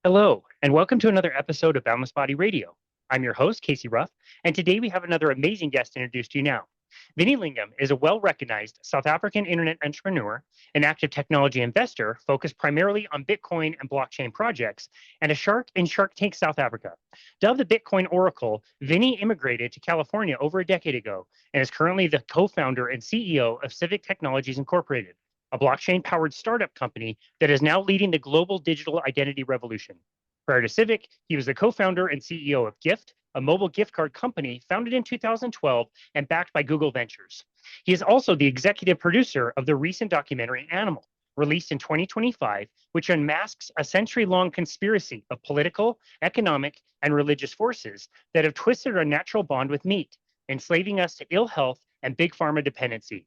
Hello, and welcome to another episode of Boundless Body Radio. I'm your host, Casey Ruff, and today we have another amazing guest to introduce to you now. Vinny Lingham is a well recognized South African internet entrepreneur, an active technology investor focused primarily on Bitcoin and blockchain projects, and a shark in Shark Tank South Africa. Dubbed the Bitcoin Oracle, Vinny immigrated to California over a decade ago and is currently the co founder and CEO of Civic Technologies Incorporated, a blockchain powered startup company that is now leading the global digital identity revolution. Prior to Civic, he was the co founder and CEO of Gyft, a mobile gift card company founded in 2012 and backed by Google Ventures. He is also the executive producer of the recent documentary Animal, released in 2025, which unmasks a century long conspiracy of political, economic, and religious forces that have twisted our natural bond with meat, enslaving us to ill health and big pharma dependency.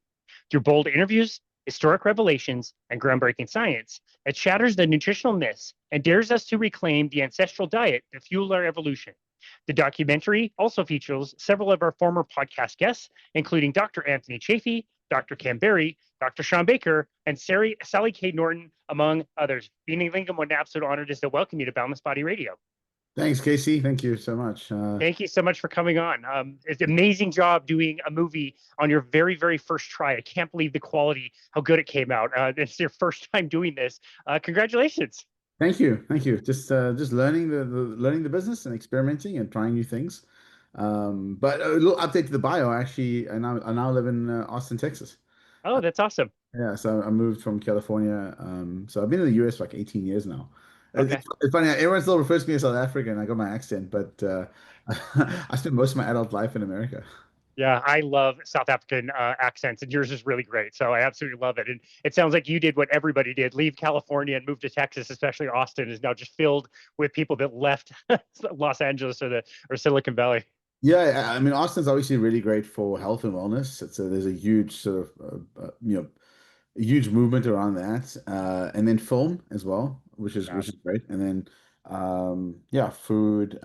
Through bold interviews, historic revelations, and groundbreaking science, it shatters the nutritional myths and dares us to reclaim the ancestral diet that fueled our evolution. The documentary also features several of our former podcast guests, including Dr. Anthony Chafee, Dr. Cam Berry, Dr. Sean Baker, and Sally K. Norton, among others. Vinny Lingham, what an absolute honor it is to welcome you to Boundless Body Radio. Thanks, Casey. Thank you so much. Thank you so much for coming on. It's an amazing job doing a movie on your very, very first try. I can't believe the quality, how good it came out. It's your first time doing this. Congratulations. Thank you. Thank you. Just learning learning the business and experimenting and trying new things. But a little update to the bio. Actually, I now live in Austin, Texas. Oh, that's awesome. Yeah, so I moved from California. So I've been in the US for like 18 years now. Okay. It's funny. Everyone still refers to me as South African. I got my accent, but I spent most of my adult life in America. Yeah, I love South African accents, and yours is really great. So I absolutely love it. And it sounds like you did what everybody did: leave California and move to Texas. Especially Austin is now just filled with people that left Los Angeles or Silicon Valley. Yeah, I mean, Austin's obviously really great for health and wellness. There's a huge sort of a huge movement around that, and then film as well, Yeah. which is great. And then yeah, food.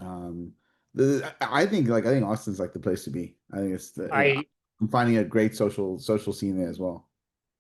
I think Austin's like the place to be. I think I I'm finding a great social scene there as well.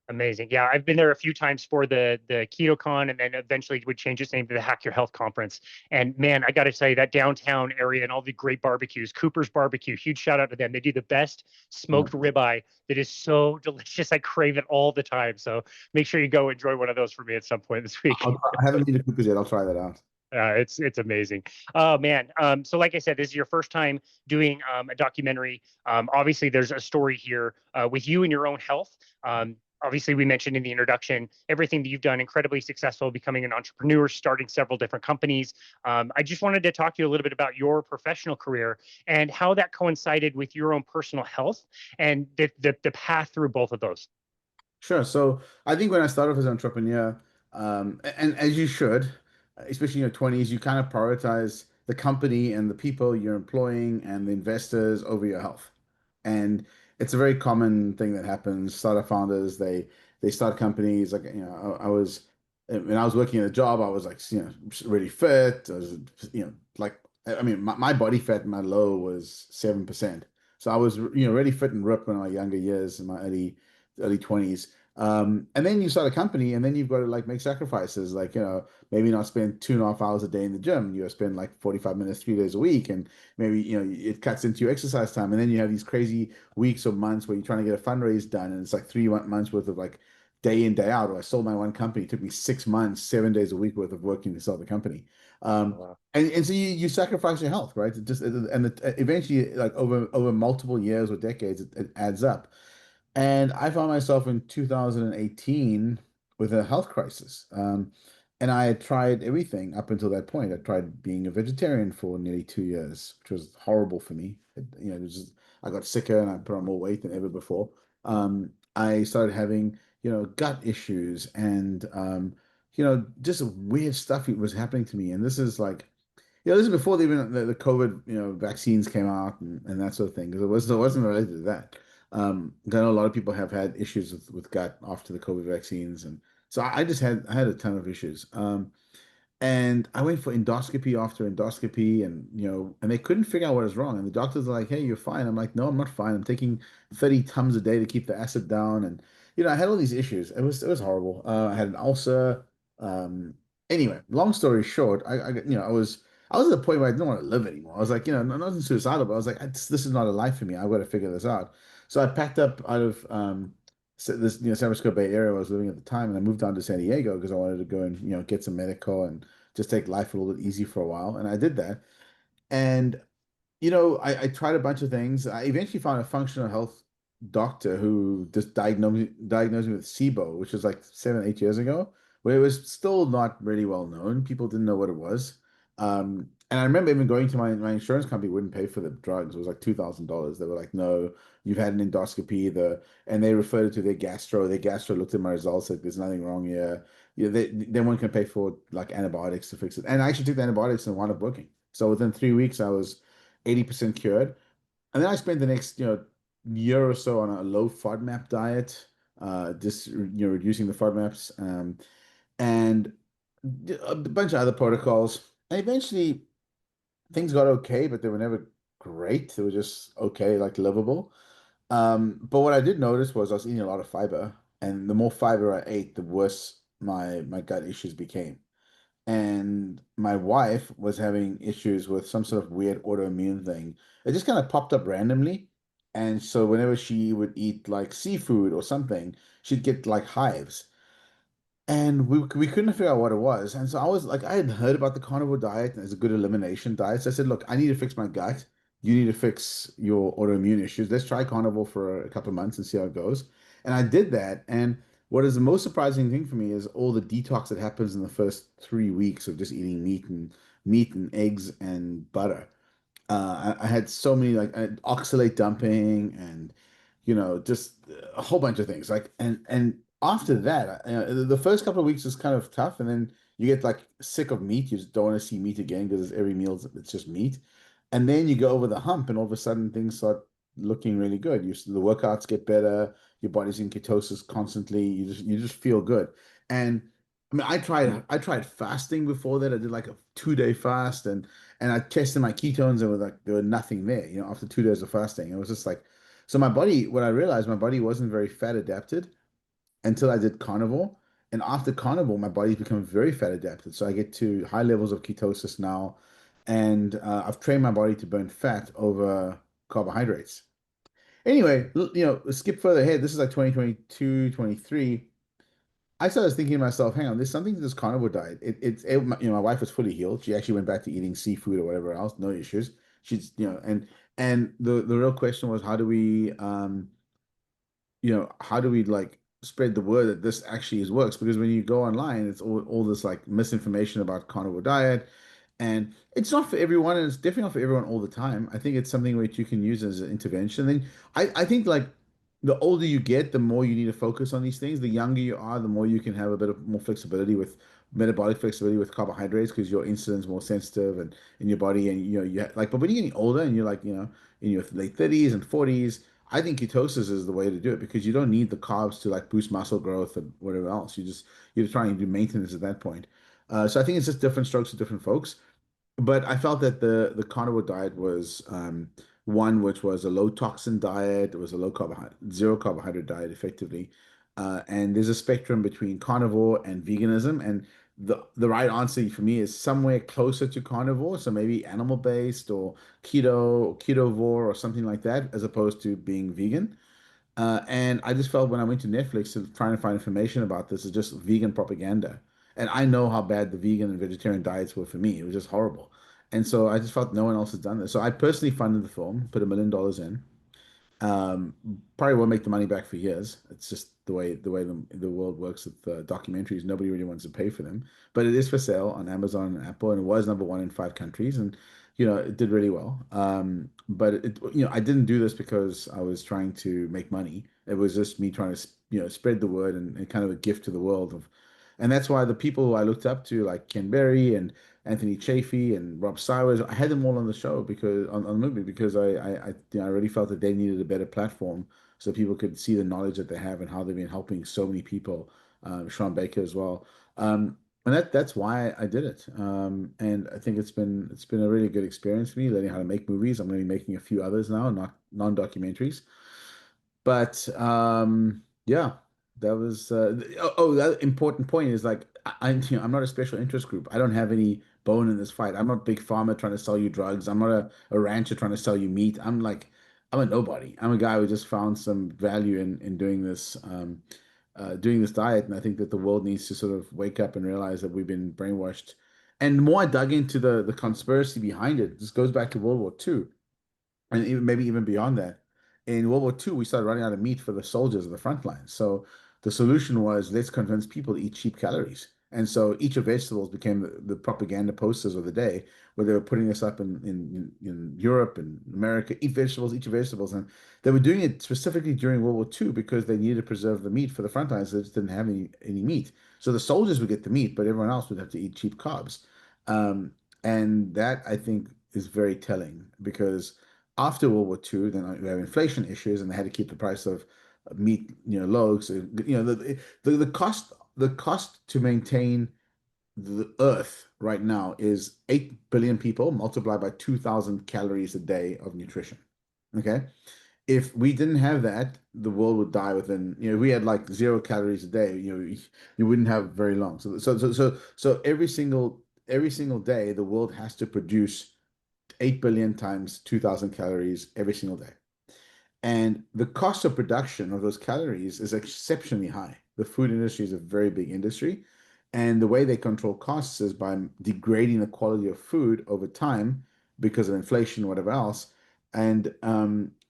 Amazing. Yeah, I've been there a few times for the KetoCon, and then eventually would change its name to the Hack Your Health Conference. And man, I got to tell you, that downtown area and all the great barbecues, Cooper's Barbecue, huge shout out to them. They do the best Yeah. smoked ribeye that is so delicious. I crave it all the time. So make sure you go enjoy one of those for me at some point this week. I haven't been to Cooper's yet. I'll try that out. It's amazing. Oh man. So like I said, this is your first time doing a documentary. Obviously, there's a story here with you and your own health. Obviously, we mentioned in the introduction everything that you've done, incredibly successful, becoming an entrepreneur, starting several different companies. I just wanted to talk to you a little bit about your professional career and how that coincided with your own personal health and the path through both of those. Sure. So I think when I started off as an entrepreneur, and as you should, especially in your 20s, you kind of prioritize the company and the people you're employing and the investors over your health. And it's a very common thing that happens. Startup founders, they start companies like, when I was working at a job, I was like, really fit. I was, like, I mean, my body fat, my low was 7%. So I was, really fit and ripped in my younger years, in my early 20s. And then you start a company and then you've got to like make sacrifices, like, maybe not spend 2.5 hours a day in the gym. You spend like 45 minutes, 3 days a week. And maybe, it cuts into your exercise time. And then you have these crazy weeks or months where you're trying to get a fundraise done. And it's like 3 months worth of like day in, day out. Or I sold my one company. It took me 6 months, 7 days a week worth of working to sell the company. Wow. And so you sacrifice your health, right? Eventually, like over multiple years or decades, it adds up. And I found myself in 2018 with a health crisis. And I had tried everything up until that point. I tried being a vegetarian for nearly 2 years, which was horrible for me. It was I got sicker and I put on more weight than ever before. I started having, gut issues and, just weird stuff was happening to me. And this is like, this is before even the COVID, vaccines came out and that sort of thing. Because it wasn't related to that. I know a lot of people have had issues with gut after the COVID vaccines, and so I had a ton of issues. And I went for endoscopy after endoscopy, and and they couldn't figure out what was wrong. And the doctors are like, "Hey, you're fine." I'm like, "No, I'm not fine. I'm taking 30 Tums a day to keep the acid down." And I had all these issues. It was horrible. I had an ulcer. Um, Anyway, long story short, I was at the point where I didn't want to live anymore. I was like, nothing suicidal, but I was like, this is not a life for me. I've got to figure this out. So I packed up out of this San Francisco Bay Area where I was living at the time, and I moved down to San Diego because I wanted to go and get some medical and just take life a little bit easy for a while. And I did that. And I tried a bunch of things. I eventually found a functional health doctor who just diagnosed me with SIBO, which was like 7, 8 years ago, where it was still not really well known. People didn't know what it was. And I remember even going to my insurance company wouldn't pay for the drugs. It was like $2,000. They were like, no, you've had an endoscopy. And they referred it to their gastro. Their gastro looked at my results, like there's nothing wrong here. They weren't going to pay for like antibiotics to fix it. And I actually took the antibiotics and wound up working. So within 3 weeks, I was 80% cured. And then I spent the next, year or so on a low FODMAP diet, just, reducing the FODMAPs, and a bunch of other protocols. And eventually things got okay, but they were never great. They were just okay, like livable. But what I did notice was I was eating a lot of fiber, and the more fiber I ate, the worse my gut issues became. And my wife was having issues with some sort of weird autoimmune thing. It just kind of popped up randomly. And so whenever she would eat like seafood or something, she'd get like hives. And we couldn't figure out what it was. And so I was like, I had heard about the carnivore diet and it's a good elimination diet. So I said, look, I need to fix my gut. You need to fix your autoimmune issues. Let's try carnivore for a couple of months and see how it goes. And I did that. And what is the most surprising thing for me is all the detox that happens in the first 3 weeks of just eating meat and eggs and butter. I had so many like oxalate dumping and just a whole bunch of things like and after that the first couple of weeks is kind of tough and then you get like sick of meat. You just don't want to see meat again because every meal it's just meat, and then you go over the hump and all of a sudden things start looking really good. The workouts get better, your body's in ketosis constantly, you just feel good. And I mean, I tried fasting before that. I did like a 2-day fast, and I tested my ketones and there were nothing there, after 2 days of fasting. It was just like, so my body, what I realized, my body wasn't very fat adapted until I did carnivore. And after carnivore, my body's become very fat adapted. So I get to high levels of ketosis now. And I've trained my body to burn fat over carbohydrates. Anyway, skip further ahead. This is like 2022, 23. I started thinking to myself, hang on, there's something to this carnivore diet. My wife was fully healed. She actually went back to eating seafood or whatever else, no issues. She's, and the real question was, how do we like spread the word that this actually is works? Because when you go online, it's all this like misinformation about carnivore diet, and it's not for everyone, and it's definitely not for everyone all the time. I think it's something which you can use as an intervention. Then I think like the older you get, the more you need to focus on these things. The younger you are, the more you can have a bit of more flexibility with metabolic flexibility with carbohydrates because your insulin's more sensitive and in your body, and like. But when you're getting older and you're like in your late 30s and 40s, I think ketosis is the way to do it because you don't need the carbs to like boost muscle growth and whatever else. You're trying to do maintenance at that point. So I think it's just different strokes for different folks. But I felt that the carnivore diet was one which was a low toxin diet. It was a low carbohydrate, zero carbohydrate diet, effectively. And there's a spectrum between carnivore and veganism. And the right answer for me is somewhere closer to carnivore, so maybe animal based or keto or ketovore or something like that, as opposed to being vegan. And I just felt when I went to Netflix to trying to find information about this, it's just vegan propaganda. And I know how bad the vegan and vegetarian diets were for me. It was just horrible. And so I just felt no one else has done this. So I personally funded the film, put $1 million in. Um, Probably won't make the money back for years. It's just the way the world works with documentaries. Nobody really wants to pay for them, but it is for sale on Amazon and Apple, and it was number one in 5 countries, and it did really well. But I didn't do this because I was trying to make money. It was just me trying to spread the word and kind of a gift to the world of, and that's why the people who I looked up to, like Ken Berry and Anthony Chafee and Rob Sywers, I had them all on the show because on the movie because I really felt that they needed a better platform so people could see the knowledge that they have and how they've been helping so many people. Sean Baker as well, and that's why I did it. And I think it's been a really good experience for me learning how to make movies. I'm going to be making a few others now, not non-documentaries. But yeah, that was the other important point is like I'm not a special interest group. I don't have any bone in this fight. I'm not Big Pharma trying to sell you drugs. I'm not a rancher trying to sell you meat. I'm a nobody. I'm a guy who just found some value in doing this diet. And I think that the world needs to sort of wake up and realize that we've been brainwashed. And the more I dug into the conspiracy behind it, this goes back to World War II and even maybe even beyond that. In World War II, we started running out of meat for the soldiers of the front lines. So the solution was let's convince people to eat cheap calories. And so each of vegetables became the propaganda posters of the day, where they were putting this up in Europe and America, eat vegetables, eat your vegetables. And they were doing it specifically during World War II because they needed to preserve the meat for the front lines. They just didn't have any meat. So the soldiers would get the meat, but everyone else would have to eat cheap carbs. Um, and that I think is very telling because after World War II, then we have inflation issues, and they had to keep the price of meat, low. So, the cost to maintain the Earth right now is 8 billion people multiplied by 2,000 calories a day of nutrition. Okay, if we didn't have that, the world would die within. We had like 0 calories a day. You wouldn't have very long. So every single day, the world has to produce 8 billion times 2,000 calories every single day. And the cost of production of those calories is exceptionally high. The food industry is a very big industry. And the way they control costs is by degrading the quality of food over time because of inflation, whatever else. And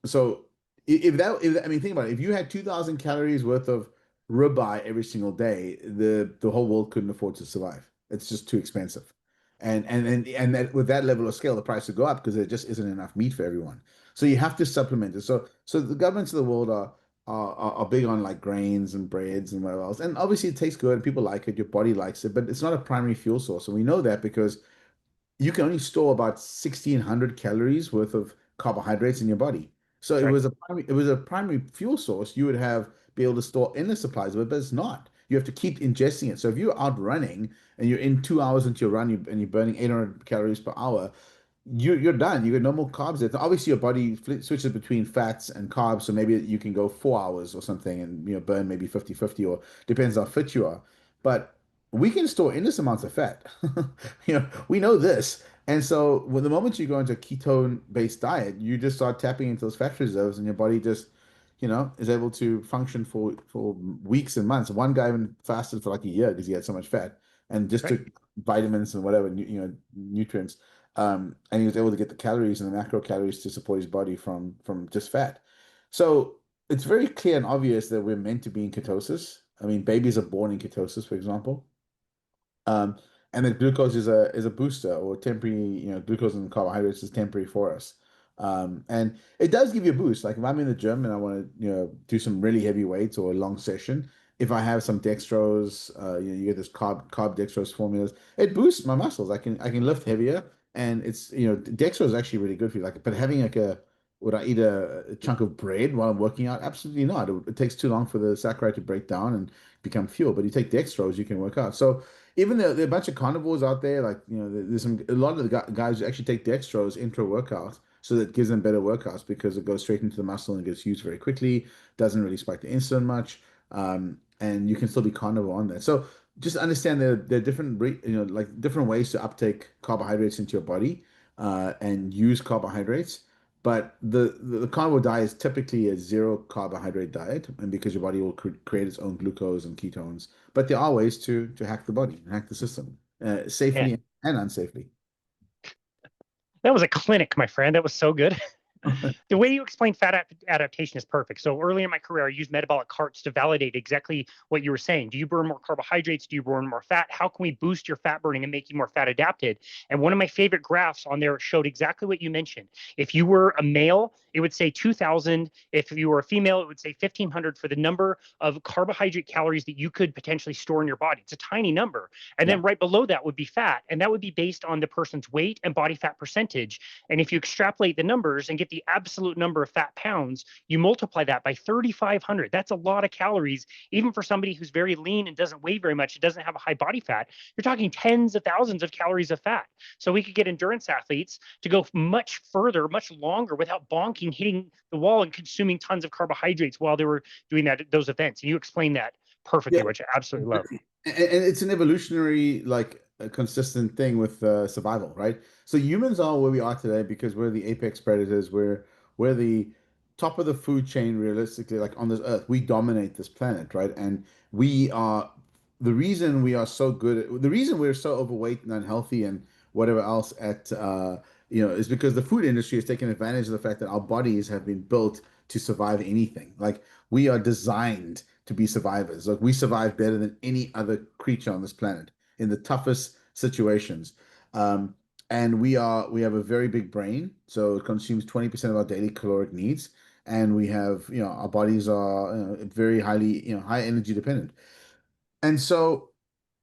so I mean, think about it. If you had 2,000 calories worth of ribeye every single day, the whole world couldn't afford to survive. It's just too expensive. And that with that level of scale, the price would go up because there just isn't enough meat for everyone. So you have to supplement it. So the governments of the world are big on like grains and breads and whatever else. And obviously it tastes good and people like it, your body likes it, but it's not a primary fuel source. And we know that because you can only store about 1,600 calories worth of carbohydrates in your body. So That's right. it was a primary fuel source you would have be able to store endless supplies of it, but it's not. You have to keep ingesting it. So if you're out running and you're in 2 hours into your run and you're burning 800 calories per hour, you're done. You got no more carbs there. Obviously, your body switches between fats and carbs, so maybe you can go 4 hours or something and burn maybe 50-50 or depends how fit you are. But we can store endless amounts of fat. We know this. And so when the moment you go into a ketone-based diet, you just start tapping into those fat reserves and your body just, is able to function for weeks and months. One guy even fasted for like a year because he had so much fat and That's just right. took vitamins and whatever, nutrients. And he was able to get the calories and the macro calories to support his body from just fat. So it's very clear and obvious that we're meant to be in ketosis. I mean, babies are born in ketosis, for example. Um, and that glucose is a booster or temporary, glucose and carbohydrates is temporary for us. And it does give you a boost. Like if I'm in the gym and I want to, do some really heavy weights or a long session, if I have some dextrose, you get this carb dextrose formulas, it boosts my muscles. I can lift heavier, and it's dextrose is actually really good for you. Like, but having like would I eat a chunk of bread while I'm working out? Absolutely not. It takes too long for the saccharide to break down and become fuel. But you take dextrose, you can work out. So even though there are a bunch of carnivores out there, like there's a lot of the guys who actually take dextrose intra workout, so that gives them better workouts because it goes straight into the muscle and gets used very quickly, doesn't really spike the insulin much, and you can still be carnivore on that. So just understand there are different like different ways to uptake carbohydrates into your body and use carbohydrates. But the carnivore diet is typically a zero carbohydrate diet, and because your body will create its own glucose and ketones. But there are ways to hack the body and hack the system Man, safely and unsafely. that was a clinic, my friend. That was so good. The way you explain fat adaptation is perfect. So early in my career, I used metabolic carts to validate exactly what you were saying. Do you burn more carbohydrates? Do you burn more fat? How can we boost your fat burning and make you more fat adapted? And one of my favorite graphs on there showed exactly what you mentioned. If you were a male, it would say 2,000. If you were a female, it would say 1,500 for the number of carbohydrate calories that you could potentially store in your body. It's a tiny number. And Yeah. then right below that would be fat. And that would be based on the person's weight and body fat percentage. And if you extrapolate the numbers and get the absolute number of fat pounds, you multiply that by 3,500. That's a lot of calories, even for somebody who's very lean and doesn't weigh very much, and doesn't have a high body fat. You're talking tens of thousands of calories of fat. So we could get endurance athletes to go much further, much longer without bonking, hitting the wall, and consuming tons of carbohydrates while they were doing those events. And you explained that perfectly, Yeah, which I absolutely love. and it's an evolutionary, like a consistent thing with survival, right? So humans are where we are today because we're the apex predators. We're the top of the food chain, realistically, like on this earth. We dominate this planet, right? And we are the reason we are so good the reason we're so overweight and unhealthy and whatever else at is because the food industry has taken advantage of the fact that our bodies have been built to survive anything. Like we are designed to be survivors. Like we survive better than any other creature on this planet in the toughest situations. Um, and we have a very big brain, so it consumes 20% of our daily caloric needs. And we have, our bodies are very highly, high energy dependent. And so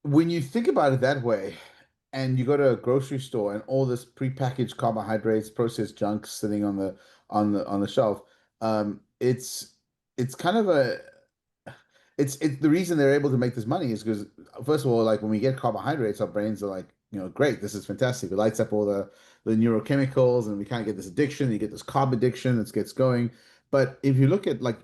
when you think about it that way, and you go to a grocery store and all this prepackaged carbohydrates, processed junk sitting on the shelf, it's kind of a it's the reason they're able to make this money is because first of all, like when we get carbohydrates, our brains are like, great, this is fantastic. It lights up all the neurochemicals, and we kind of get this addiction. You get this carb addiction that gets going. But if you look at like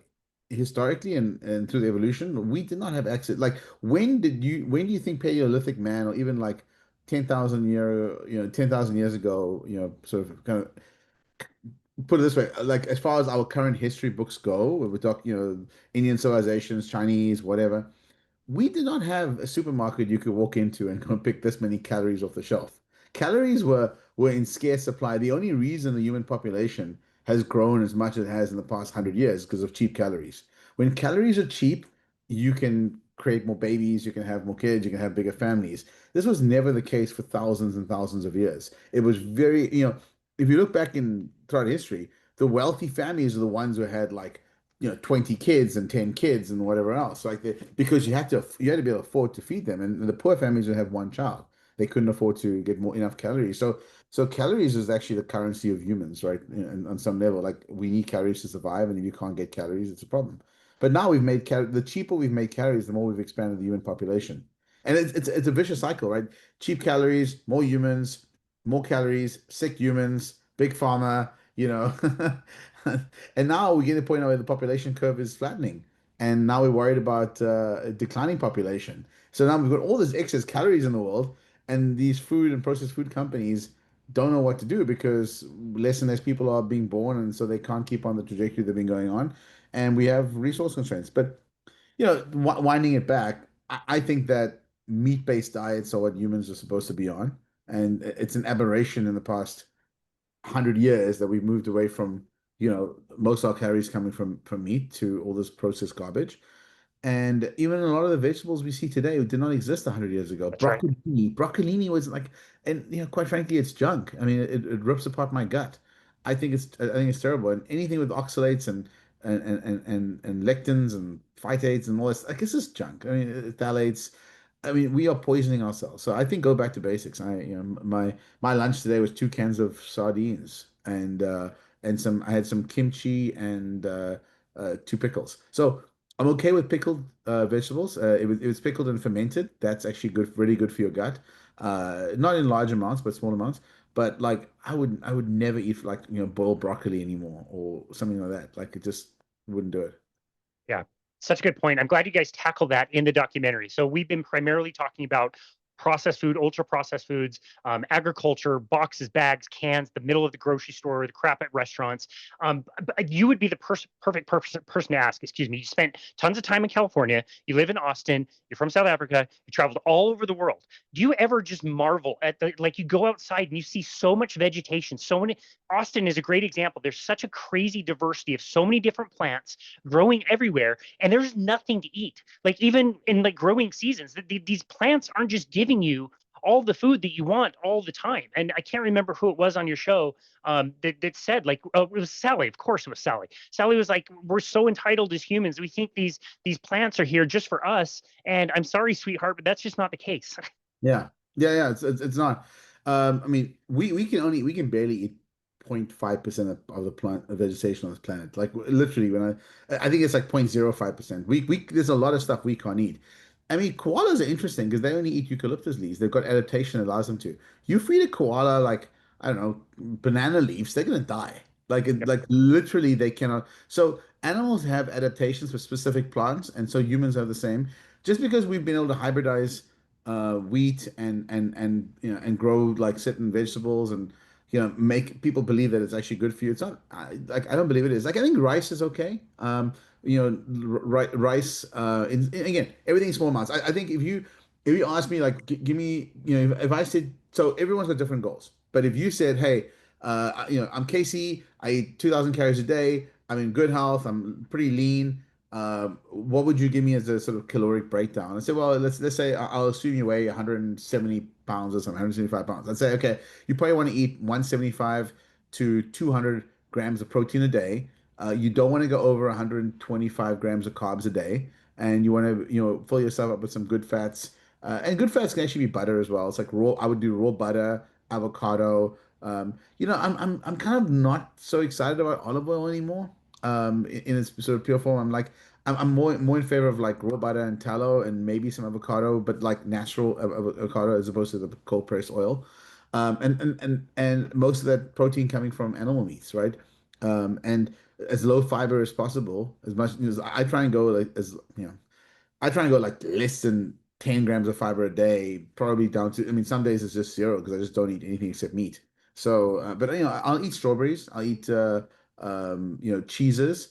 historically and through the evolution, we did not have access. Like when do you think Paleolithic man or even like 10,000 years ago, sort of kind of put it this way, like as far as our current history books go, we talk, Indian civilizations, Chinese, whatever, we did not have a supermarket you could walk into and go and pick this many calories off the shelf. Calories were in scarce supply. The only reason the human population has grown as much as it has in the past 100 years is because of cheap calories. When calories are cheap, you can create more babies, you can have more kids, you can have bigger families. This was never the case for thousands and thousands of years. It was very, if you look back in throughout history, the wealthy families are the ones who had like 20 kids and 10 kids and whatever else, like because you had to be able to afford to feed them, and the poor families would have one child. They couldn't afford to get more enough calories. So calories is actually the currency of humans, right? On some level, like we need calories to survive, and if you can't get calories, it's a problem. But now we've made the cheaper we've made calories, the more we've expanded the human population, and it's a vicious cycle, right? Cheap calories, more humans, more calories, sick humans, big pharma, And now we get to the point where the population curve is flattening. And now we're worried about a declining population. So now we've got all this excess calories in the world, and these food and processed food companies don't know what to do because less and less people are being born, and so they can't keep on the trajectory they've been going on. And we have resource constraints. But, winding it back, I think that meat-based diets are what humans are supposed to be on. And it's an aberration in the past 100 years that we've moved away from, most of our calories coming from meat to all this processed garbage. And even a lot of the vegetables we see today did not exist 100 years ago. That's right. Broccolini was like, and quite frankly, it's junk. I mean, it rips apart my gut. I think it's terrible. And anything with oxalates and lectins and phytates and all this, like it's just junk. I mean, phthalates. I mean, we are poisoning ourselves. So I think go back to basics. My lunch today was 2 cans of sardines and some. I had some kimchi and two pickles. So I'm okay with pickled vegetables. It was pickled and fermented. That's actually good, really good for your gut. Not in large amounts, but small amounts. But like I would never eat like boiled broccoli anymore or something like that. Like it just wouldn't do it. Yeah, such a good point. I'm glad you guys tackled that in the documentary. So we've been primarily talking about processed food, ultra processed foods, agriculture, boxes, bags, cans, the middle of the grocery store, the crap at restaurants. But you would be the perfect person to ask. Excuse me. You spent tons of time in California. You live in Austin. You're from South Africa. You traveled all over the world. Do you ever just marvel at the like you go outside and you see so much vegetation, so many. Austin is a great example. There's such a crazy diversity of so many different plants growing everywhere, and there's nothing to eat. Like even in like growing seasons, these plants aren't just giving you all the food that you want all the time. And I can't remember who it was on your show that said like, oh, it was Sally. Of course, it was Sally. Sally was like, "We're so entitled as humans. We think these plants are here just for us." And I'm sorry, sweetheart, but that's just not the case. Yeah. Yeah, yeah, it's not. I mean, we can barely eat 0.5% of the plant of vegetation on this planet. Like literally I think it's like 0.05%. There's a lot of stuff we can't eat. I mean, koalas are interesting because they only eat eucalyptus leaves. They've got adaptation that allows them to. You feed a koala like, I don't know, banana leaves, they're gonna die. Yep. Like literally they cannot. So animals have adaptations for specific plants, and so humans have the same. just because we've been able to hybridize wheat and and grow like certain vegetables and make people believe that it's actually good for you. It's not like I don't believe it is. Like I think rice is okay. Rice. Again, everything small amounts. I think if you ask me like give me if I said so everyone's got different goals. But if you said hey I'm Casey. I eat 2,000 calories a day. I'm in good health. I'm pretty lean. What would you give me as a sort of caloric breakdown? I said, well, let's say I'll assume you weigh 170 pounds or something, 175 pounds. I'd say, okay, you probably want to eat 175 to 200 grams of protein a day. You don't want to go over 125 grams of carbs a day, and you want to, fill yourself up with some good fats. And good fats can actually be butter as well. It's like raw. I would do raw butter, avocado. I'm kind of not so excited about olive oil anymore. In its sort of pure form, I'm more in favor of like raw butter and tallow and maybe some avocado, but like natural avocado as opposed to the cold pressed oil. And most of that protein coming from animal meats, right? And as low fiber as possible, as much as I try and go like as I try and go like less than 10 grams of fiber a day, probably down to, I mean, some days it's just zero because I just don't eat anything except meat. So, but I'll eat strawberries. I'll eat, cheeses,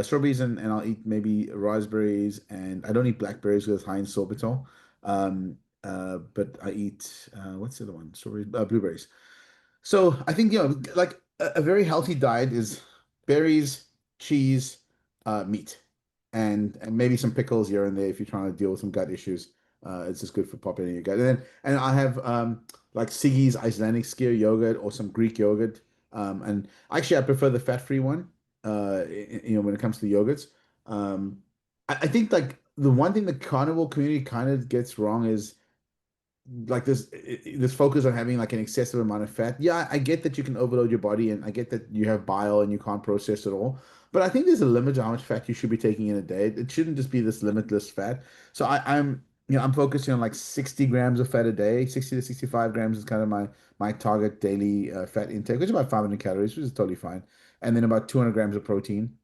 strawberries, and I'll eat maybe raspberries. And I don't eat blackberries because it's high in sorbitol. But I eat, what's the other one? Strawberries, blueberries. So I think, like a very healthy diet is berries, cheese, meat, and maybe some pickles here and there if you're trying to deal with some gut issues. It's just good for popping in your gut. And I have like Siggy's Icelandic skyr yogurt or some Greek yogurt. And actually I prefer the fat-free one. When it comes to yogurts. I think like the one thing the carnivore community kind of gets wrong is like this focus on having like an excessive amount of fat. Yeah, I get that you can overload your body and I get that you have bile and you can't process it all. But I think there's a limit to how much fat you should be taking in a day. It shouldn't just be this limitless fat. So I'm focusing on like 60 grams of fat a day. 60 to 65 grams is kind of my target daily fat intake, which is about 500 calories, which is totally fine. And then about 200 grams of protein.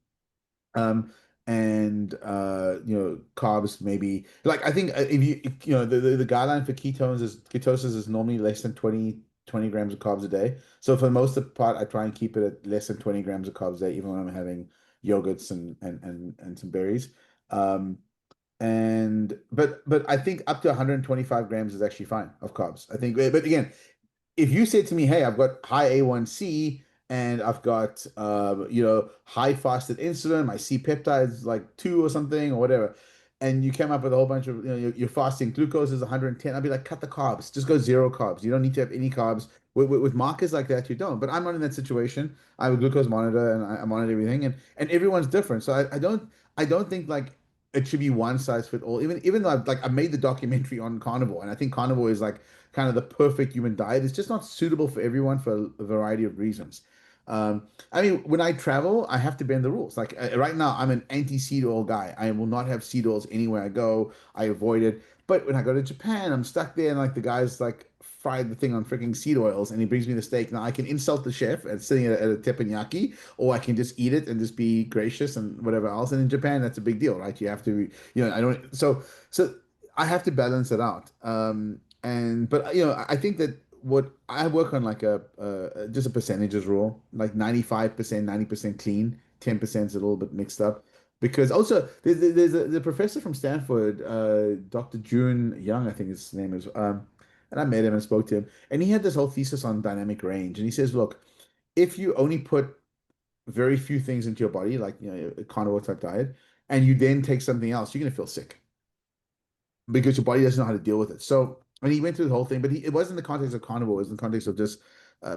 Um, and carbs maybe like I think if the guideline for ketosis is normally less than 20 grams of carbs a day. So for the most of the part, I try and keep it at less than 20 grams of carbs a day, even when I'm having yogurts and some berries. Um, but I think up to 125 grams is actually fine of carbs. I think, but again, if you said to me, "Hey, I've got high A1C and I've got high fasted insulin, my C peptide's like 2 or something or whatever," and you came up with a whole bunch of your fasting glucose is 110, I'd be like, cut the carbs, just go zero carbs. You don't need to have any carbs. With markers like that, you don't. But I'm not in that situation. I have a glucose monitor and I monitor everything, and everyone's different. So I don't think like it should be one size fit all. Even though I made the documentary on carnivore, and I think carnivore is like kind of the perfect human diet. It's just not suitable for everyone for a variety of reasons. I mean, when I travel, I have to bend the rules. Like right now, I'm an anti-seed oil guy. I will not have seed oils anywhere I go. I avoid it. But when I go to Japan, I'm stuck there, and like the guy's like fried the thing on freaking seed oils, and he brings me the steak. Now I can insult the chef and sitting at a teppanyaki, or I can just eat it and just be gracious and whatever else. And in Japan, that's a big deal, right? You have to, I don't. So I have to balance it out. But I think that what I work on like a just a percentages rule, like 95%, 90% clean, 10% is a little bit mixed up. Because also there's the professor from Stanford, Dr. June Young, I think his name is, and I met him and spoke to him, and he had this whole thesis on dynamic range, and he says, look, if you only put very few things into your body, like a carnivore type diet, and you then take something else, you're gonna feel sick because your body doesn't know how to deal with it. So, and he went through the whole thing, but it wasn't in the context of carnivore, it was in the context of just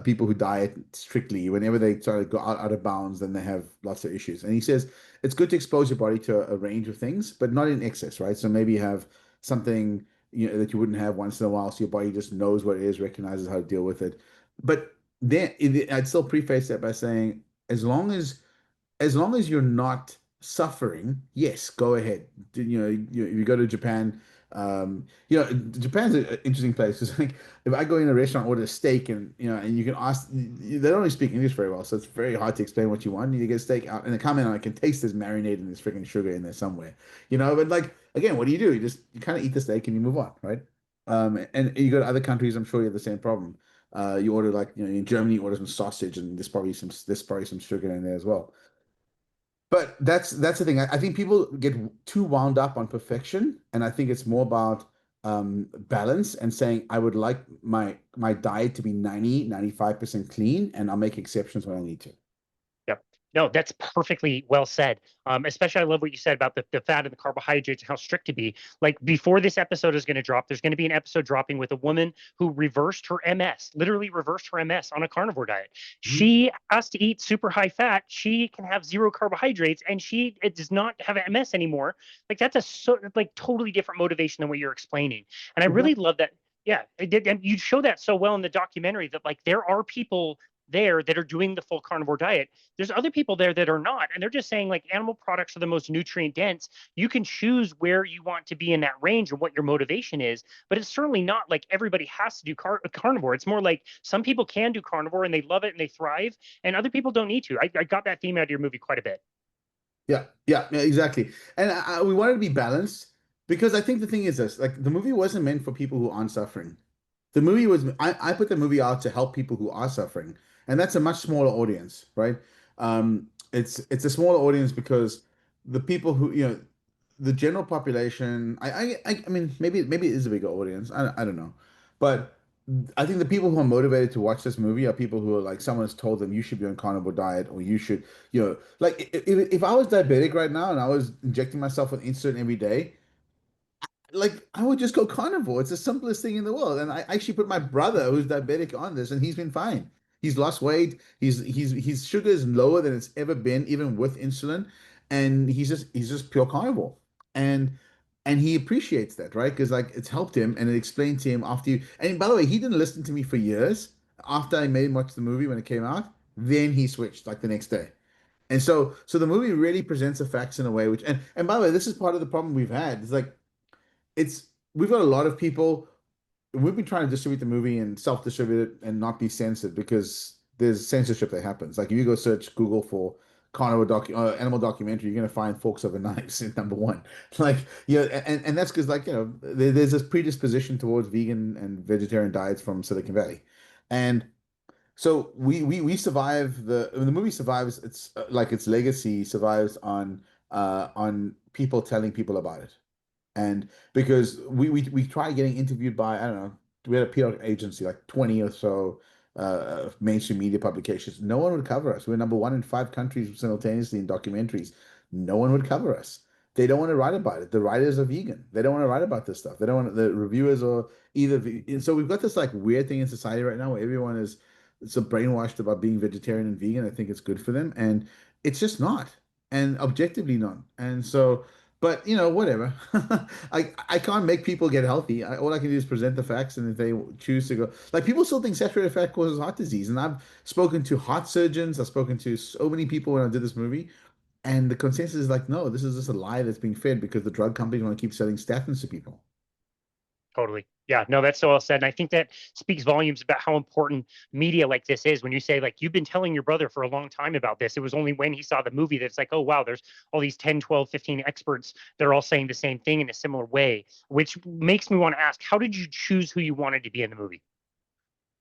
people who diet strictly. Whenever they try to go out of bounds, then they have lots of issues. And he says it's good to expose your body to a range of things, but not in excess, right? So maybe you have something that you wouldn't have once in a while, so your body just knows what it is, recognizes how to deal with it. But then I'd still preface that by saying, as long as you're not suffering, yes, go ahead. If you go to Japan, Japan's an interesting place because like if I go in a restaurant, order a steak, and and you can ask, they don't really speak English very well, so it's very hard to explain what you want. You get a steak out, and they come in, and I can taste this marinated and this freaking sugar in there somewhere, But like again, what do? You kind of eat the steak and you move on, right? And you go to other countries, I'm sure you have the same problem. You order like in Germany, you order some sausage, and there's probably some sugar in there as well. But that's the thing. I think people get too wound up on perfection, and I think it's more about balance and saying I would like my diet to be 95% clean, and I'll make exceptions when I need to. Yep. No, that's perfectly well said. Especially, I love what you said about the fat and the carbohydrates and how strict to be. Like before this episode is going to drop, there's going to be an episode dropping with a woman who reversed her MS, literally reversed her MS on a carnivore diet. Mhm. She has to eat super high fat. She can have zero carbohydrates, and it does not have MS anymore. Like that's like totally different motivation than what you're explaining. And I really Exactly. love that. Yeah, it did, and you show that so well in the documentary that like there are people there that are doing the full carnivore diet. There's other people there that are not, and they're just saying like animal products are the most nutrient dense. You can choose where you want to be in that range and what your motivation is, but it's certainly not like everybody has to do carnivore. It's more like some people can do carnivore and they love it and they thrive, and other people don't need to. I got that theme out of your movie quite a bit. Yeah, exactly. And we wanted to be balanced because I think the thing is this, like the movie wasn't meant for people who aren't suffering. I put the movie out to help people who are suffering, and that's a much smaller audience, right? It's a smaller audience because the people who, the general population, I mean, maybe it is a bigger audience. I don't know, but I think the people who are motivated to watch this movie are people who are like someone's told them you should be on carnivore diet or you should, like if I was diabetic right now and I was injecting myself with insulin every day, like I would just go carnivore. It's the simplest thing in the world. And I actually put my brother who's diabetic on this and he's been fine. He's lost weight. His sugar is lower than it's ever been, even with insulin. And he's just pure carnivore. And and he appreciates that, right? Because like it's helped him and it explained to him after you. And by the way, he didn't listen to me for years after I made him watch the movie when it came out. Then he switched like the next day. And so the movie really presents the facts in a way which and by the way, this is part of the problem we've had. It's like it's we've got a lot of people. We've been trying to distribute the movie and self-distribute it and not be censored because there's censorship that happens. Like if you go search Google for animal documentary, you're gonna find forks over knives in number one. Like and that's because like there's this predisposition towards vegan and vegetarian diets from Silicon Valley, and so we survive the movie survives like its legacy survives on people telling people about it. And because we tried getting interviewed by, I don't know, we had a PR agency, like 20 or so mainstream media publications. No one would cover us. We're number one in 5 countries simultaneously in documentaries. No one would cover us. They don't want to write about it. The writers are vegan. They don't want to write about this stuff. They don't want the reviewers are and so we've got this like weird thing in society right now where everyone is so brainwashed about being vegetarian and vegan. I think it's good for them, and it's just not, and objectively not. And so but whatever. I can't make people get healthy. All I can do is present the facts, and if they choose to go, like people still think saturated fat causes heart disease, and I've spoken to heart surgeons. I've spoken to so many people when I did this movie, and the consensus is like, no, this is just a lie that's being fed because the drug companies want to keep selling statins to people. Totally. Yeah, no, that's so well said. And I think that speaks volumes about how important media like this is. When you say, like, you've been telling your brother for a long time about this, it was only when he saw the movie that it's like, oh, wow, there's all these 10, 12, 15 experts that are all saying the same thing in a similar way, which makes me want to ask, how did you choose who you wanted to be in the movie?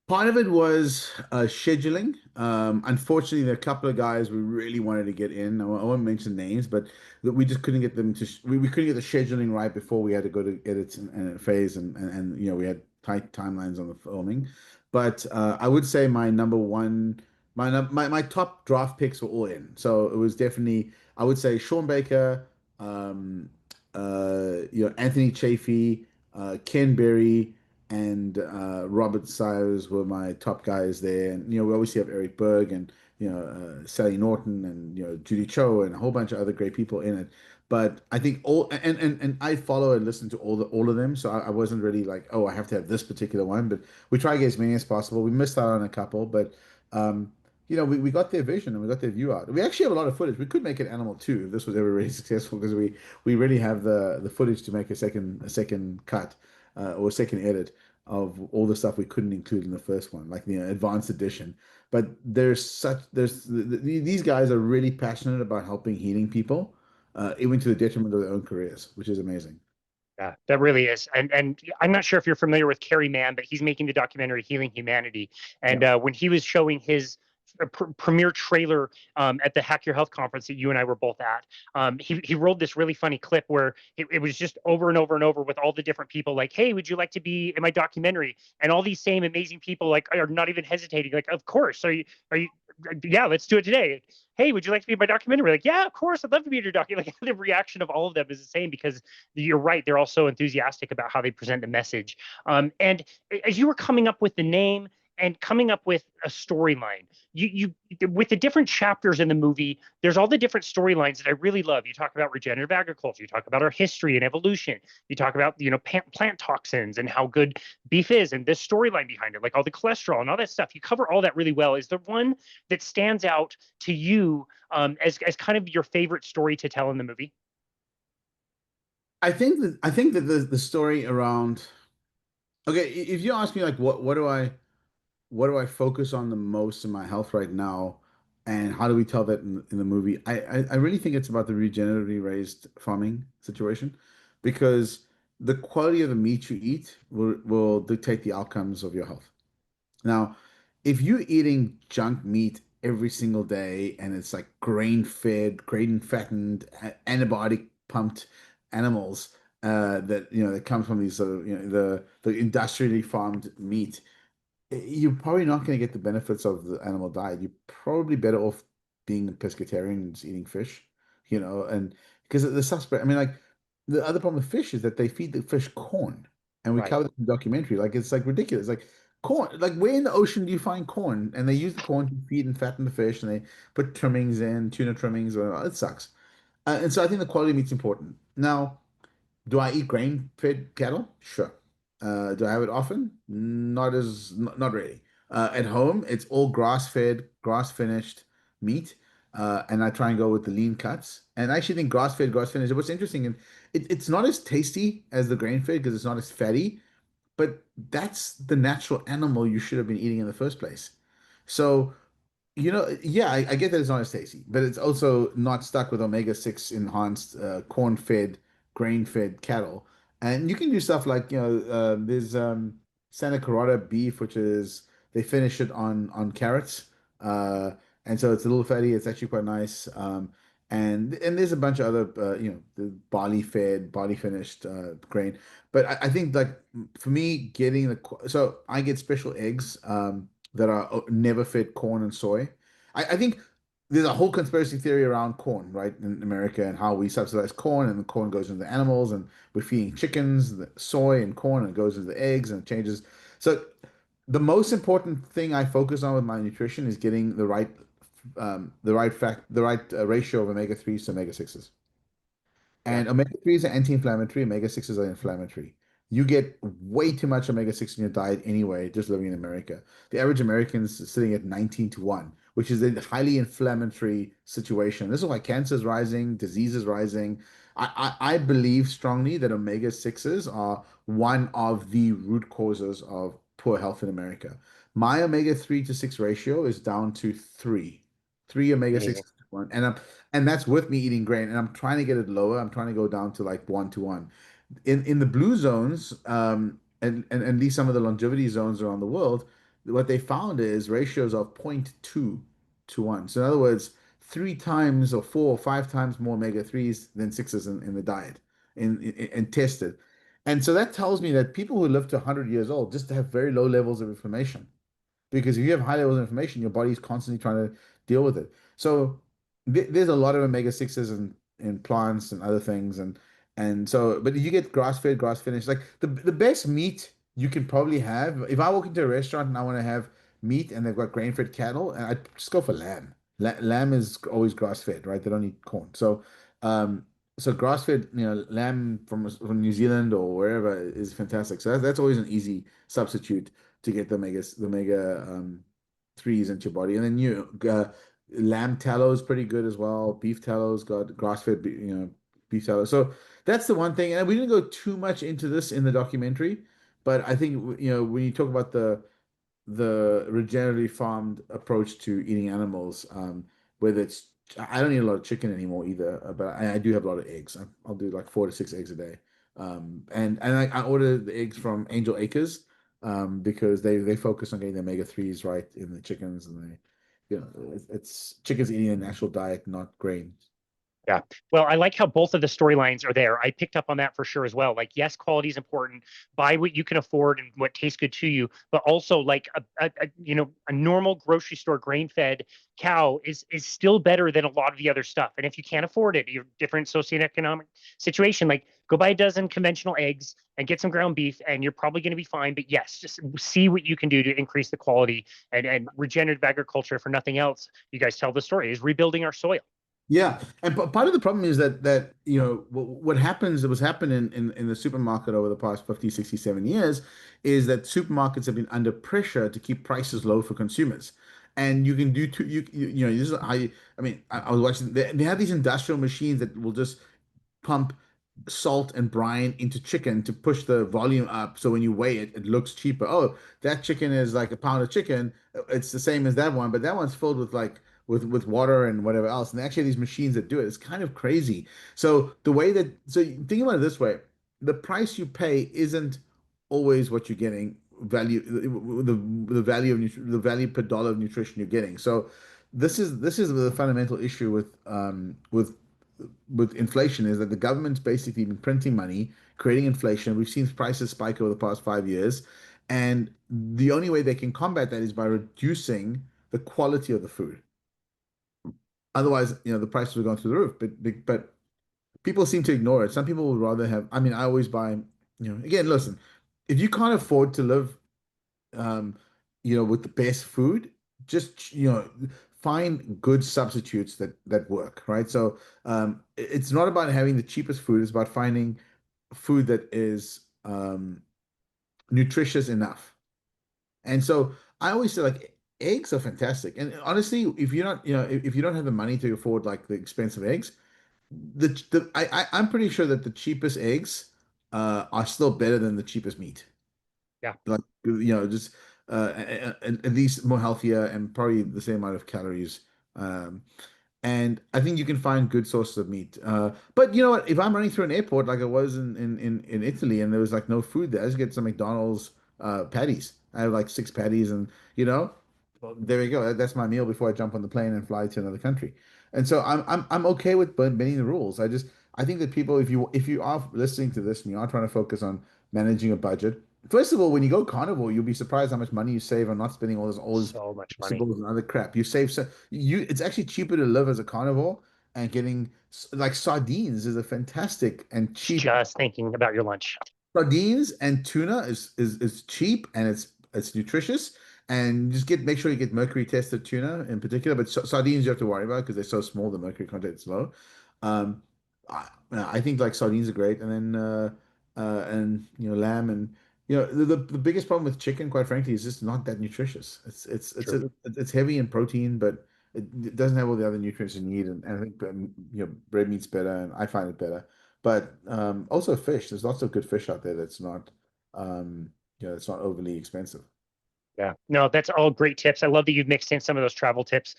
Part of it was scheduling. Unfortunately, there are a couple of guys we really wanted to get in. I won't mention names, but we just couldn't get them to. We couldn't get the scheduling right before we had to go to edits and phase, and we had tight timelines on the filming. But I would say my number one, my top draft picks were all in. So it was definitely I would say Sean Baker, um, Anthony Chafee, Ken Berry and Robert Sires were my top guys there. And we obviously have Eric Berg and Sally Norton and Judy Cho and a whole bunch of other great people in it. But I think all and I follow and listen to all of them, so I wasn't really like, oh, I have to have this particular one. But we try to get as many as possible. We missed out on a couple, but um, we got their vision and we got their view out. We actually have a lot of footage. We could make an animal too if this was ever really successful because we really have the footage to make a second cut or a second edit of all the stuff we couldn't include in the first one, like the advanced edition. But these guys are really passionate about helping healing people, even to the detriment of their own careers, which is amazing. Yeah, that really is. And I'm not sure if you're familiar with Kerry Mann, but he's making the documentary Healing Humanity. And Yeah. when he was showing his premiere trailer at the Hack Your Health conference that you and I were both at, he rolled this really funny clip where it was just over and over and over with all the different people like, hey, would you like to be in my documentary? And all these same amazing people like are not even hesitating. Like, of course. Are you yeah, let's do it today. Hey, would you like to be in my documentary? Like, yeah, of course, I'd love to be in your documentary. Like the reaction of all of them is the same because you're right. They're all so enthusiastic about how they present the message. And as you were coming up with the name and coming up with a storyline, you with the different chapters in the movie, there's all the different storylines that I really love. You talk about regenerative agriculture, you talk about our history and evolution, you talk about plant toxins and how good beef is, and this storyline behind it, like all the cholesterol and all that stuff. You cover all that really well. Is there one that stands out to you as kind of your favorite story to tell in the movie? I think that the story around okay, if you ask me like what do I focus on the most in my health right now, and how do we tell that in the movie? I really think it's about the regeneratively raised farming situation, because the quality of the meat you eat will dictate the outcomes of your health. Now, if you're eating junk meat every single day and it's like grain fed, grain fattened, antibiotic pumped animals that come from these sort of the industrially farmed meat, you're probably not going to get the benefits of the animal diet. You're probably better off being a pescatarian and just eating fish, and because the suspect, I mean, like the other problem with fish is that they feed the fish corn, and we Right. covered in the documentary. Like it's like ridiculous. Like corn, like where in the ocean do you find corn? And they use the corn to feed and fatten the fish, and they put trimmings in, tuna trimmings, or it sucks. And so I think the quality of meat's important. Now, do I eat grain-fed cattle? Sure. Do I have it often? Not really. At home, it's all grass-fed, grass-finished meat, and I try and go with the lean cuts. And I actually think grass-fed, grass-finished. What's interesting, and it's not as tasty as the grain-fed because it's not as fatty, but that's the natural animal you should have been eating in the first place. So yeah, I get that it's not as tasty, but it's also not stuck with omega-6 enhanced corn-fed, grain-fed cattle. And you can do stuff like, there's Santa Clarita beef, which is they finish it on carrots. Uh, and so it's a little fatty. It's actually quite nice. And there's a bunch of other, the barley-fed, barley-finished grain. But I think like for me, so I get special eggs. That are never fed corn and soy. I think there's a whole conspiracy theory around corn, right, in America, and how we subsidize corn, and the corn goes into the animals, and we're feeding chickens the soy and corn, and it goes into the eggs, and it changes. So the most important thing I focus on with my nutrition is getting the right ratio of omega-3s to omega-6s. Yeah. And omega-3s are anti-inflammatory, omega-6s are inflammatory. You get way too much omega-6 in your diet anyway, just living in America. The average American is sitting at 19 to 1, which is a highly inflammatory situation. This is why cancer is rising, disease is rising. I believe strongly that omega-6s are one of the root causes of poor health in America. My omega-3 to 6 ratio is down to 3. 3 omega-6 Amazing. to 1. And that's with me eating grain. And I'm trying to get it lower. I'm trying to go down to like 1 to 1. In the blue zones, and at least some of the longevity zones around the world, what they found is ratios of zero point 0.2 to 1. So in other words, 3 times or 4 or 5 times more omega-3s than sixes in the diet and tested. And so that tells me that people who live to 100 years old just have very low levels of inflammation. Because if you have high levels of inflammation, your body's constantly trying to deal with it. So there's a lot of omega-6s in plants and other things, and so but you get grass-fed, grass-finished. Like the best meat you can probably have. If I walk into a restaurant and I want to have meat and they've got grain-fed cattle, and I just go for lamb. Lamb is always grass-fed, right? They don't eat corn. So grass-fed, lamb from New Zealand or wherever is fantastic. So that's always an easy substitute to get the omega. threes into your body. And then lamb tallow is pretty good as well. Beef tallow's got grass-fed, beef tallow. So that's the one thing. And we didn't go too much into this in the documentary, but I think when you talk about the regeneratively farmed approach to eating animals, whether it's I don't eat a lot of chicken anymore either, but I do have a lot of eggs. I'll do like 4 to 6 eggs a day. And I order the eggs from Angel Acres, because they focus on getting the omega-3s right in the chickens, and it's chickens eating a natural diet, not grains. Yeah. Well, I like how both of the storylines are there. I picked up on that for sure as well. Like, yes, quality is important. Buy what you can afford and what tastes good to you, but also like a normal grocery store grain-fed cow is still better than a lot of the other stuff. And if you can't afford it, you're different socioeconomic situation. Like, go buy a dozen conventional eggs and get some ground beef, and you're probably going to be fine. But yes, just see what you can do to increase the quality and regenerative agriculture. For nothing else, you guys tell the story is rebuilding our soil. Yeah, and part of the problem is that what happens was happening in the supermarket over the past 50, 60, 70 years is that supermarkets have been under pressure to keep prices low for consumers. And you can do two, this is I was watching, they have these industrial machines that will just pump salt and brine into chicken to push the volume up. So when you weigh it, it looks cheaper. Oh, that chicken is like a pound of chicken. It's the same as that one, but that one's filled with like with water and whatever else. And they actually have these machines that do it. It's kind of crazy. So think about it this way: the price you pay isn't always what you're getting. The value of the value per dollar of nutrition you're getting. So this is the fundamental issue with inflation, is that the government's basically been printing money, creating inflation. We've seen prices spike over the past 5 years. And the only way they can combat that is by reducing the quality of the food. Otherwise, the prices are going through the roof. But people seem to ignore it. Some people would rather have, I always buy, again, listen, if you can't afford to live um, with the best food, just, find good substitutes that work, right? So it's not about having the cheapest food, it's about finding food that is nutritious enough. And so I always say, like, eggs are fantastic. And honestly, if you're not, if you don't have the money to afford like the expensive eggs, I'm pretty sure that the cheapest eggs are still better than the cheapest meat. Yeah. Like, just at least more healthier and probably the same amount of calories. Um, and I think you can find good sources of meat. But you know what? If I'm running through an airport like I was in Italy, and there was like no food there, I just get some McDonald's patties. I have like 6 patties, and well, there you go. That's my meal before I jump on the plane and fly to another country. And so I'm okay with bending the rules. I think that people, if you are listening to this and you are trying to focus on managing a budget, first of all, when you go carnivore, you'll be surprised how much money you save on not spending all this So much money. vegetables and other crap. You save so it's actually cheaper to live as a carnivore, and getting like sardines is a fantastic and cheap. Just thinking about your lunch. Sardines and tuna is cheap, and it's nutritious. And just make sure you get mercury tested tuna in particular, but sardines you have to worry about because they're so small, the mercury content is low. Um, I think like sardines are great, and then and lamb, and the biggest problem with chicken, quite frankly, is just not that nutritious. True. It's heavy in protein, but it doesn't have all the other nutrients you need. And I think red meat's better, and I find it better. But also fish. There's lots of good fish out there that's not um, it's not overly expensive. Yeah, no, that's all great tips. I love that you've mixed in some of those travel tips,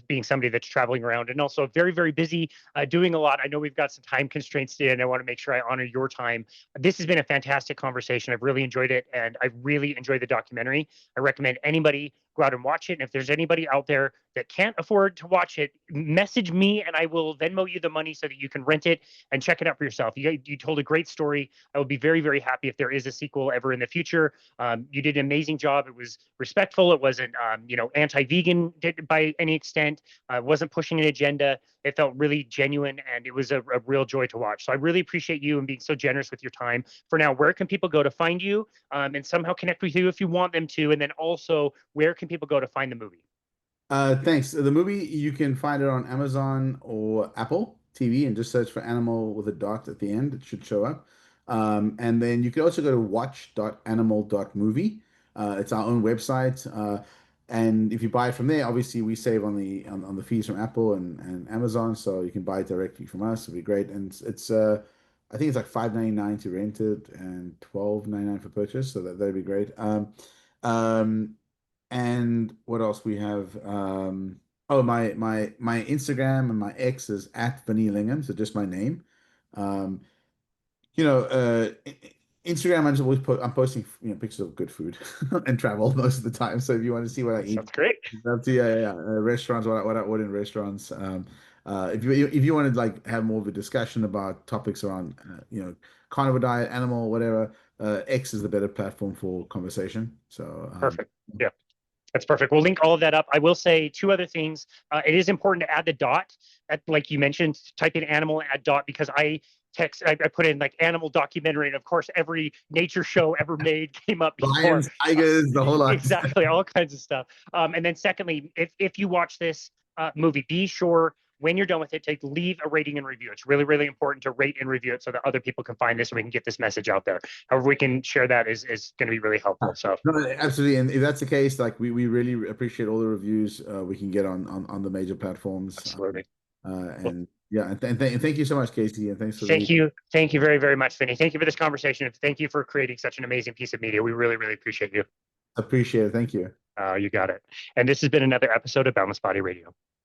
being somebody that's traveling around and also very, very busy, doing a lot. I know we've got some time constraints today, and I want to make sure I honor your time. This has been a fantastic conversation. I've really enjoyed it, and I really enjoyed the documentary. I recommend anybody go out and watch it. And if there's anybody out there that can't afford to watch it, message me and I will Venmo you the money so that you can rent it and check it out for yourself. You told a great story. I would be very, very happy if there is a sequel ever in the future. You did an amazing job. It was respectful. It wasn't, anti-vegan by any extent. Wasn't pushing an agenda. It felt really genuine, and it was a real joy to watch. So I really appreciate you and being so generous with your time. For now, where can people go to find you and somehow connect with you if you want them to? And then also, where can people go to find the movie? Thanks. The movie, you can find it on Amazon or Apple TV, and just search for Animal with a dot at the end. It should show up. And then you can also go to watch.animal.movie. It's our own website. And if you buy it from there, obviously we save on the fees from Apple and Amazon, so you can buy it directly from us. It'd be great. And it's I think it's like $5.99 to rent it and $12.99 for purchase, so that'd be great. Um, and what else we have? Oh, my Instagram and my X is at Vinny Lingham, so just my name. Um, you know, Instagram, I'm posting, pictures of good food and travel most of the time. So if you want to see what I That eat, sounds great. up to restaurants, what I order in restaurants. If you want to like have more of a discussion about topics around carnivore diet, animal, whatever, X is the better platform for conversation. So Perfect. Yeah. That's perfect. We'll link all of that up. I will say two other things. It is important to add the dot, like you mentioned, type in animal and add dot because I put in like animal documentary, and of course, every nature show ever made came up before. lions, tigers, the whole lot. Exactly, all kinds of stuff. And then, secondly, if you watch this movie, be sure when you're done with it to leave a rating and review. It's really, really important to rate and review it so that other people can find this and we can get this message out there. However, we can share that is going to be really helpful. So, No, absolutely. And if that's the case, like we really appreciate all the reviews we can get on the major platforms. absolutely. Well, And yeah, and thank you so much, Casey, and thanks for the thank you very, very much, Vinny. Thank you for this conversation. Thank you for creating such an amazing piece of media. We really, really appreciate you. appreciate it. Thank you. You got it. And this has been another episode of Boundless Body Radio.